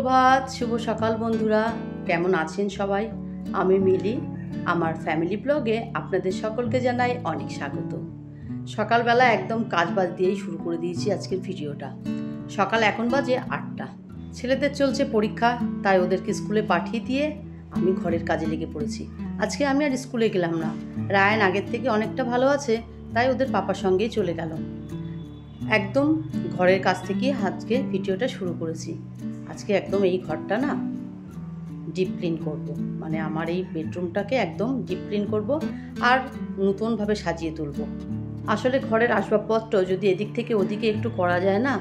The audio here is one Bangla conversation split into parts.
সুপ্রভাত, শুভ সকাল বন্ধুরা। কেমন আছেন সবাই? আমি মিলি। আমার ফ্যামিলি ব্লগে আপনাদের সকলকে জানাই অনেক স্বাগত। সকালবেলা একদম কাজবাজ দিয়েই শুরু করে দিয়েছি আজকের ভিডিওটা। সকাল এখন বাজে 8টা। ছেলেদের চলছে পরীক্ষা, তাই ওদেরকে স্কুলে পাঠিয়ে দিয়ে আমি ঘরের কাজে লেগে পড়েছি। আজকে আমি আর স্কুলে গেলাম না। রায়ান আগের থেকে অনেকটা ভালো আছে, তাই ওদের পাপার সঙ্গেই চলে গেল। একদম ঘরের কাছ থেকে আজকে ভিডিওটা শুরু করেছি। আজকে একদম এই ঘরটা না ডিপ ক্লিন করবো, মানে আমার এই বেডরুমটাকে একদম ডিপ ক্লিন করবো আর নতুনভাবে সাজিয়ে তুলবো। আসলে ঘরের আসবাবপত্র যদি এদিক থেকে ওদিকে একটু করা যায় না,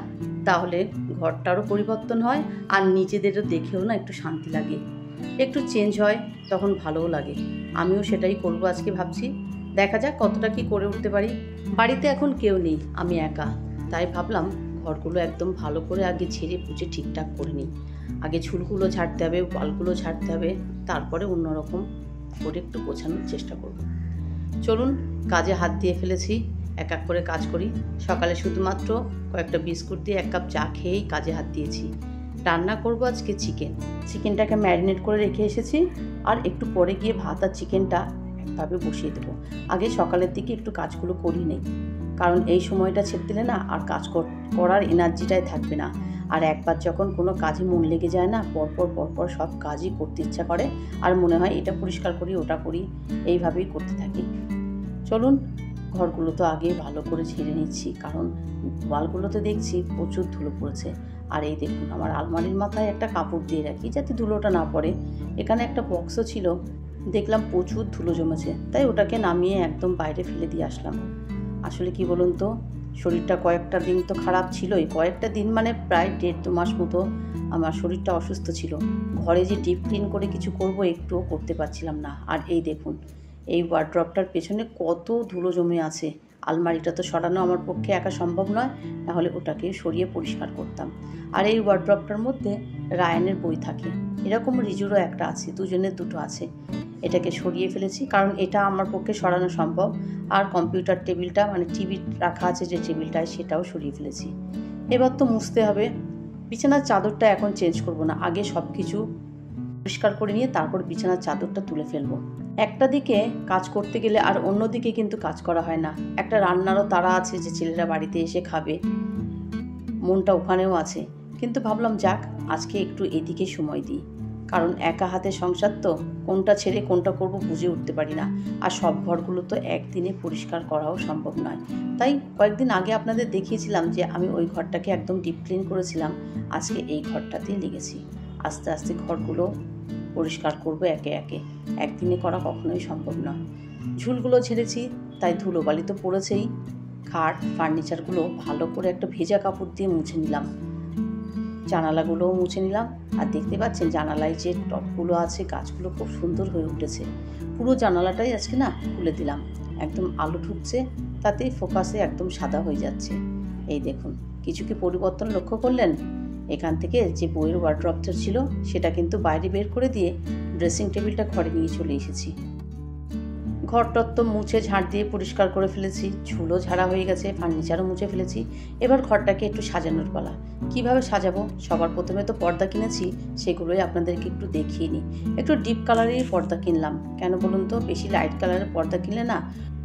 তাহলে ঘরটারও পরিবর্তন হয় আর নিজেদেরও দেখেও না একটু শান্তি লাগে, একটু চেঞ্জ হয়, তখন ভালোও লাগে। আমিও সেটাই করবো আজকে ভাবছি। দেখা যাক কতটা কি করে উঠতে পারি। বাড়িতে এখন কেউ নেই, আমি একা, তাই ভাবলাম ঘরগুলো একদম ভালো করে আগে ঝেড়ে পুছে ঠিকঠাক করে নিই। আগে ঝুলগুলো ঝাড়তে হবে, ওয়ালগুলো ঝাড়তে হবে, তারপরে অন্যরকম করে একটু গোছানোর চেষ্টা করব। চলুন, কাজে হাত দিয়ে ফেলেছি, এক এক করে কাজ করি। সকালে শুধুমাত্র কয়েকটা বিস্কুট দিয়ে 1 কাপ চা খেয়েই কাজে হাত দিয়েছি। রান্না করব আজকে চিকেনটাকে ম্যারিনেট করে রেখে এসেছি, আর একটু পরে গিয়ে ভাত আর চিকেনটা একভাবে বসিয়ে দেবো। আগে সকালের দিকে একটু কাজগুলো করি নেই, কারণ এই সময়টা ছেড়ে দিলে না আর কাজ করার এনার্জিটাই থাকবে না। আর একবার যখন কোনো কাজে মন লেগে যায় না, পরপর সব কাজই করতে ইচ্ছা করে, আর মনে হয় এটা পরিষ্কার করি ওটা করি, এইভাবেই করতে থাকি। চলুন, ঘরগুলো তো আগে ভালো করে ঝেড়ে নিচ্ছি, কারণ ওয়ালগুলোতে দেখছি প্রচুর ধুলো পড়েছে। আর এই দেখুন, আমার আলমারির মাথায় একটা কাপড় দিয়ে রাখি যাতে ধুলোটা না পড়ে। এখানে একটা বক্সও ছিল, দেখলাম প্রচুর ধুলো জমেছে, তাই ওটাকে নামিয়ে একদম বাইরে ফেলে দিয়ে আসলাম। আসলে কি বলুন তো, শরীরটা কয়েকটা দিন তো খারাপ ছিলই, কয়েকটা দিন মানে প্রায় 1.5-2 মাস মতো আমার শরীরটা অসুস্থ ছিল। ঘরে যে ডিপ ক্লিন করে কিছু করব একটুও করতে পারছিলাম না। আর এই দেখুন, এই ওয়ার্ড্রপটার পেছনে কত ধুলো জমে আছে। আলমারিটা তো সরানো আমার পক্ষে একা সম্ভব নয়, নাহলে ওটাকে সরিয়ে পরিষ্কার করতাম। আর এই ওয়ার্ড্রপটার মধ্যে রায়ানের বই থাকে, এরকম রিজুরও একটা আছে, দুজনের দুটো আছে। এটাকে সরিয়ে ফেলেছি, কারণ এটা আমার পক্ষে সরানো সম্ভব। আর কম্পিউটার টেবিলটা, মানে টিভি রাখা আছে যে টেবিলটায়, সেটাও সরিয়ে ফেলেছি। এবার তো মুছতে হবে। বিছানার চাদরটা এখন চেঞ্জ করব না, আগে সব কিছু পরিষ্কার করে নিয়ে তারপর বিছানার চাদরটা তুলে ফেলবো। একটা দিকে কাজ করতে গেলে আর অন্য দিকে কিন্তু কাজ করা হয় না। একটা রান্নারও তাড়া আছে যে ছেলেরা বাড়িতে এসে খাবে, মনটা ওখানেও আছে। কিন্তু ভাবলাম যাক, আজকে একটু এদিকে সময় দিই, কারণ একা হাতে সংসার তো, কোনটা ছেড়ে কোনটা করব বুঝে উঠতে পারি না। আর সব ঘরগুলো তো একদিনে পরিষ্কার করাও সম্ভব নয়। তাই কয়েকদিন আগে আপনাদের দেখিয়েছিলাম যে আমি ওই ঘরটাকে একদম ডিপ ক্লিন করেছিলাম। আজকে এই ঘরটাতেই লেগেছি। আস্তে আস্তে ঘরগুলো পরিষ্কার করব একে একে, একদিনে করা কখনোই সম্ভব নয়। ঝুলগুলো ঝেড়েছি, তাই ধুলোবালি তো পড়েছেই। খাট ফার্নিচারগুলো ভালো করে একটা ভেজা কাপড় দিয়ে মুছে নিলাম, জানালাগুলোও মুছে নিলাম। আর দেখতে পাচ্ছেন জানালায় যে টপগুলো আছে, গাছগুলো খুব সুন্দর হয়ে উঠেছে। পুরো জানালাটাই আজকে না খুলে দিলাম, একদম আলো ঢুকছে, তাতেই ফোকাসে একদম সাদা হয়ে যাচ্ছে। এই দেখুন, কিছু কি পরিবর্তন লক্ষ্য করলেন? এখান থেকে যে বইয়ের ওয়ার্ড্রপটা ছিল সেটা কিন্তু বাইরে বের করে দিয়ে ড্রেসিং টেবিলটা ঘরে নিয়ে চলে এসেছি। ঘরটর তো মুছে ঝাড় দিয়ে পরিষ্কার করে ফেলেছি, ঝুলও ঝাড়া হয়ে গেছে, ফার্নিচারও মুছে ফেলেছি। এবার ঘরটাকে একটু সাজানোর পালা। কিভাবে সাজাবো? সবার প্রথমে তো পর্দা কিনেছি, সেগুলোই আপনাদেরকে একটু দেখিয়ে নিই। একটু ডিপ কালারেরই পর্দা কিনলাম। কেন বলুন তো, বেশি লাইট কালারের পর্দা কিনলে না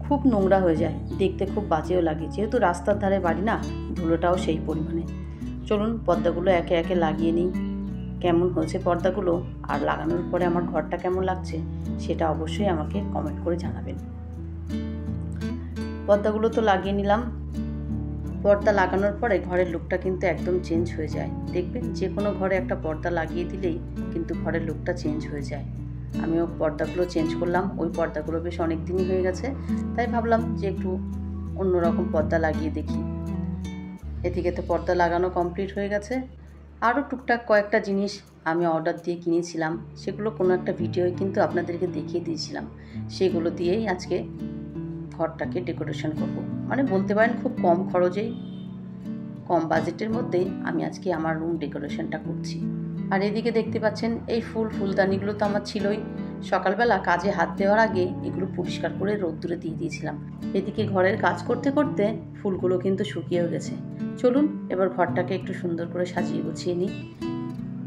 খুব নোংরা হয়ে যায়, দেখতে খুব বাজেও লাগে। যেহেতু রাস্তার ধারে বাড়ি না, ধুলোটাও সেই পরিমাণে। চলুন পর্দাগুলো একে একে লাগিয়ে নিই। কেমন হয়েছে পর্দাগুলো, আর লাগানোর পরে আমার ঘরটা কেমন লাগছে সেটা অবশ্যই আমাকে কমেন্ট করে জানাবেন। পর্দাগুলো তো লাগিয়ে নিলাম। পর্দা লাগানোর পরে ঘরের লুকটা কিন্তু একদম চেঞ্জ হয়ে যায়। দেখবেন যে কোনো ঘরে একটা পর্দা লাগিয়ে দিলেই কিন্তু ঘরের লুকটা চেঞ্জ হয়ে যায়। আমিও পর্দাগুলো চেঞ্জ করলাম। ওই পর্দাগুলো বেশ অনেক দিনই হয়ে গেছে, তাই ভাবলাম যে একটু অন্যরকম পর্দা লাগিয়ে দেখি। এদিকে তো পর্দা লাগানো কমপ্লিট হয়ে গেছে। আরও টুকটাক কয়েকটা জিনিস আমি অর্ডার দিয়ে কিনেছিলাম, সেগুলো কোনো একটা ভিডিওয় কিন্তু আপনাদেরকে দেখিয়ে দিয়েছিলাম। সেগুলো দিয়েই আজকে ঘরটাকে ডেকোরেশন করব। মানে বলতে পারেন খুব কম খরচেই, কম বাজেটের মধ্যেই আমি আজকে আমার রুম ডেকোরেশনটা করছি। আর এদিকে দেখতে পাচ্ছেন এই ফুলদানিগুলো তো আমার ছিলই। সকালবেলা কাজে হাত দেওয়ার আগে এগুলো পরিষ্কার করে রোদ্দুরে দিয়ে দিয়েছিলাম। এদিকে ঘরের কাজ করতে করতে ফুলগুলো কিন্তু শুকিয়েও গেছে। চলুন এবার ঘরটাকে একটু সুন্দর করে সাজিয়ে গুছিয়ে নিই।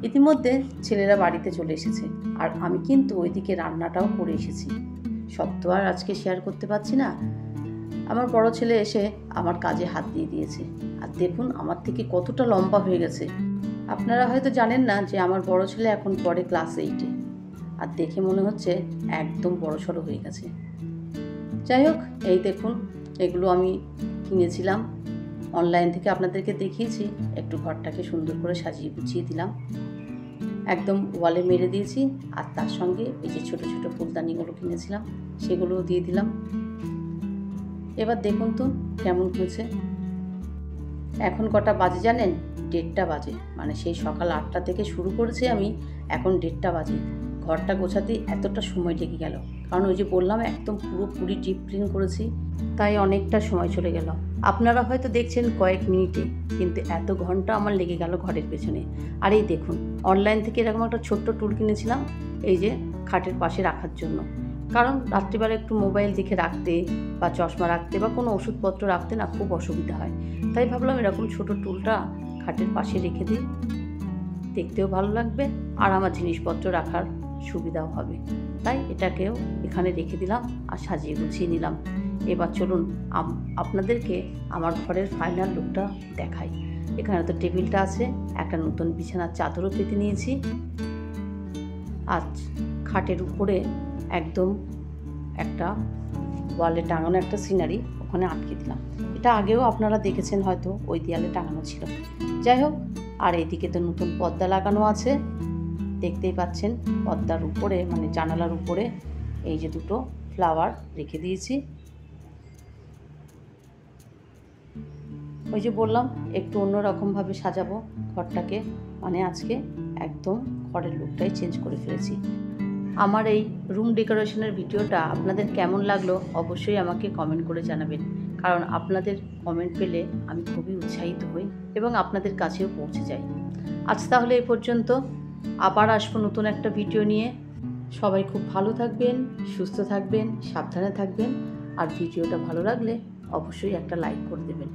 ইতিমধ্যে ছেলেরা বাড়িতে চলে এসেছে, আর আমি কিন্তু ওইদিকে রান্নাটাও করে এসেছি। সব তো আর আজকে শেয়ার করতে পারছি না। আমার বড় ছেলে এসে আমার কাজে হাত দিয়ে দিয়েছে, আর দেখুন আমার থেকে কতটা লম্বা হয়ে গেছে। আপনারা হয়তো জানেন না যে আমার বড় ছেলে এখন পড়ে ক্লাস 8-এ, আর দেখে মনে হচ্ছে একদম বড়সড় হয়ে গেছে। যাই হোক, এই দেখুন এগুলো আমি কিনেছিলাম অনলাইন থেকে, আপনাদেরকে দেখিয়েছি। একটু ঘরটাকে সুন্দর করে সাজিয়ে গুছিয়ে দিলাম, একদম ওয়ালে মেরে দিয়েছি। আর তার সঙ্গে এই যে ছোটো ছোটো ফুলদানিগুলো কিনেছিলাম সেগুলোও দিয়ে দিলাম। এবার দেখুন তো কেমন হয়েছে। এখন কটা বাজে জানেন? 1:30 বাজে। মানে সেই সকাল 8টা থেকে শুরু করেছি আমি, এখন 1:30 বাজে। ঘরটা গোছাতে এতটা সময় লেগে গেল, কারণ ওই যে বললাম একদম পুরোপুরি ডিপ ক্লিন করেছি, তাই অনেকটা সময় চলে গেল। আপনারা হয়তো দেখছেন কয়েক মিনিটে, কিন্তু এত ঘন্টা আমার লেগে গেল ঘরের পেছনে। আর এই দেখুন অনলাইন থেকে এরকম একটা ছোট্ট টুল কিনেছিলাম, এই যে খাটের পাশে রাখার জন্য। কারণ রাত্রিবেলা একটু মোবাইল দেখে রাখতে বা চশমা রাখতে বা কোনো ওষুধপত্র রাখতে না খুব অসুবিধা হয়, তাই ভাবলাম এরকম ছোটো টুলটা খাটের পাশে রেখে দিই, দেখতেও ভালো লাগবে আর আমার জিনিসপত্র রাখার সুবিধাও হবে। তাই এটাকেও এখানে রেখে দিলাম আর সাজিয়ে গুছিয়ে নিলাম। এবার চলুন আপনাদেরকে আমার ঘরের ফাইনাল লুকটা দেখাই। এখানে তো টেবিলটা আছে, একটা নতুন বিছানার চাদরও পেতে নিয়েছি, আর খাটের উপরে একদম একটা ওয়ালে টাঙানো একটা সিনারি ওখানে আটকে দিলাম। এটা আগেও আপনারা দেখেছেন হয়তো, ওই দেয়ালে টাঙানো ছিল। যাই হোক, আর এইদিকে তো নতুন পর্দা লাগানো আছে, দেখতেই পাচ্ছেন। পর্দার উপরে মানে জানালার উপরে এই যে দুটো ফ্লাওয়ার রেখে দিয়েছি। ওই যে বললাম একটু অন্যরকমভাবে সাজাবো ঘরটাকে, মানে আজকে একদম ঘরের লুকটাই চেঞ্জ করে ফেলেছি। আমার এই রুম ডেকোরেশনের ভিডিওটা আপনাদের কেমন লাগলো অবশ্যই আমাকে কমেন্ট করে জানাবেন, কারণ আপনাদের কমেন্ট পেলে আমি খুবই উৎসাহিত হই এবং আপনাদের কাছেও পৌঁছে যাই। আজ তাহলে এই পর্যন্ত, আবার আসবো নতুন একটা ভিডিও নিয়ে। সবাই খুব ভালো থাকবেন, সুস্থ থাকবেন, সাবধানে থাকবেন, আর ভিডিওটা ভালো লাগলে অবশ্যই একটা লাইক করে দেবেন।